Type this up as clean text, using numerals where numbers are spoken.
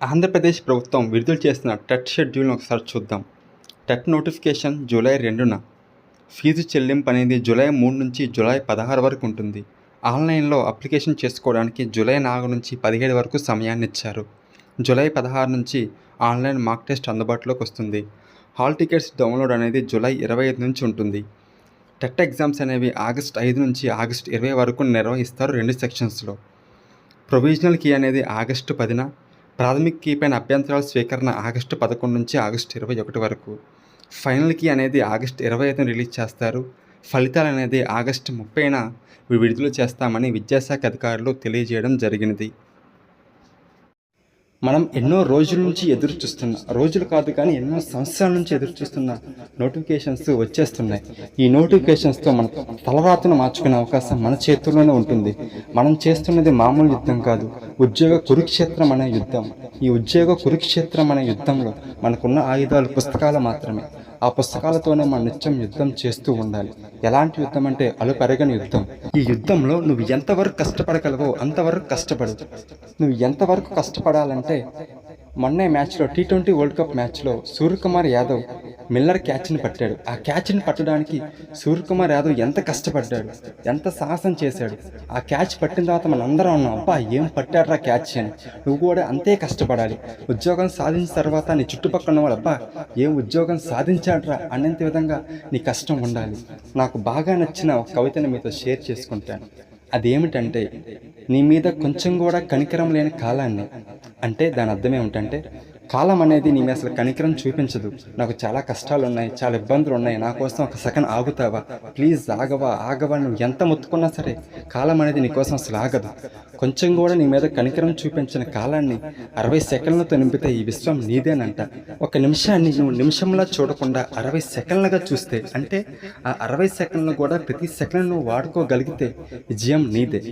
ఆంధ్రప్రదేశ్ ప్రభుత్వం విడుదల చేసిన టెట్ షెడ్యూల్ను ఒకసారి చూద్దాం. టెట్ నోటిఫికేషన్ జూలై 2న. ఫీజు చెల్లింపు అనేది జూలై 3 నుంచి జూలై 16 వరకు ఉంటుంది. ఆన్లైన్లో అప్లికేషన్ చేసుకోవడానికి జూలై 4 నుంచి 17 వరకు సమయాన్ని ఇచ్చారు. జూలై 16 నుంచి ఆన్లైన్ మాక్ టెస్ట్ అందుబాటులోకి వస్తుంది. హాల్ టికెట్స్ డౌన్లోడ్ అనేది జూలై 25 నుంచి ఉంటుంది. టెట్ ఎగ్జామ్స్ అనేవి ఆగస్టు 5 నుంచి ఆగస్టు 20 వరకు నిర్వహిస్తారు 2 సెక్షన్స్లో. ప్రొవిజనల్ కీ అనేది ఆగస్టు 10న, ప్రాథమిక కీ పైన అభ్యంతరాల స్వీకరణ ఆగస్టు 11 నుంచి ఆగస్టు 21 వరకు. ఫైనల్ కీ అనేది ఆగస్టు 25న రిలీజ్ చేస్తారు. ఫలితాలు అనేది ఆగస్టు 30న విడుదల చేస్తామని విద్యాశాఖ అధికారులు తెలియజేయడం జరిగినది. మనం ఎన్నో రోజుల నుంచి ఎదురు చూస్తున్న, రోజులు కాదు కానీ ఎన్నో సంవత్సరాల నుంచి ఎదురు చూస్తున్న నోటిఫికేషన్స్ వచ్చేస్తున్నాయి. ఈ నోటిఫికేషన్స్తో మన తలరాతను మార్చుకునే అవకాశం మన చేతుల్లోనే ఉంటుంది. మనం చేస్తున్నది మామూలు యుద్ధం కాదు, ఉద్యోగ కురుక్షేత్రం అనే యుద్ధం. ఈ ఉద్యోగ కురుక్షేత్రం అనే యుద్ధంలో మనకున్న ఆయుధాలు పుస్తకాలు మాత్రమే. ఆ పుస్తకాలతోనే మనం నిత్యం యుద్ధం చేస్తూ ఉండాలి. ఎలాంటి యుద్ధం అంటే అలుపెరగని యుద్ధం. ఈ యుద్ధంలో నువ్వు ఎంతవరకు కష్టపడగలవో అంతవరకు కష్టపడు. నువ్వు ఎంతవరకు కష్టపడాలంటే, మొన్నే మ్యాచ్లో T20 వరల్డ్ కప్ మ్యాచ్లో సూర్యకుమార్ యాదవ్ మిల్లర్ క్యాచ్ని పట్టాడు. ఆ క్యాచ్ని పట్టడానికి సూర్యకుమార్ యాదవ్ ఎంత కష్టపడ్డాడు, ఎంత సాహసం చేశాడు. ఆ క్యాచ్ పట్టిన తర్వాత మనం అందరం ఉన్నాం, అబ్బా ఏం పట్టాడ్రా క్యాచ్ అని. నువ్వు కూడా అంతే కష్టపడాలి. ఉద్యోగం సాధించిన తర్వాత నీ చుట్టుపక్కల ఉన్న వాళ్ళు, అబ్బా ఏం ఉద్యోగం సాధించాడ్రా అనేంత విధంగా నీ కష్టం ఉండాలి. నాకు బాగా నచ్చిన ఒక కవితను మీతో షేర్ చేసుకుంటాను. అదేమిటంటే, నీ మీద కొంచెం కూడా కనికరం లేని కాలాన్ని. అంటే దాని అర్థం ఏమిటంటే, కాలం అనేది నీ మీద అసలు కనికరం చూపించదు. నాకు చాలా కష్టాలు ఉన్నాయి, చాలా ఇబ్బందులు ఉన్నాయి, నా కోసం ఒక సెకండ్ ఆగుతావా, ప్లీజ్ ఆగవా నువ్వు ఎంత మొత్తుకున్నా సరే కాలం అనేది నీ కోసం అసలు ఆగదు. కొంచెం కూడా నీ మీద కనికరం చూపించిన కాలాన్ని 60 సెకండ్లతో నింపితే ఈ విశ్వం నీదేనంట. ఒక నిమిషాన్ని నువ్వు నిమిషంలా చూడకుండా 60 సెకండ్లుగా చూస్తే, అంటే ఆ 60 సెకండ్లు కూడా ప్రతి సెకండ్ నువ్వు వాడుకోగలిగితే విజయం నీదే.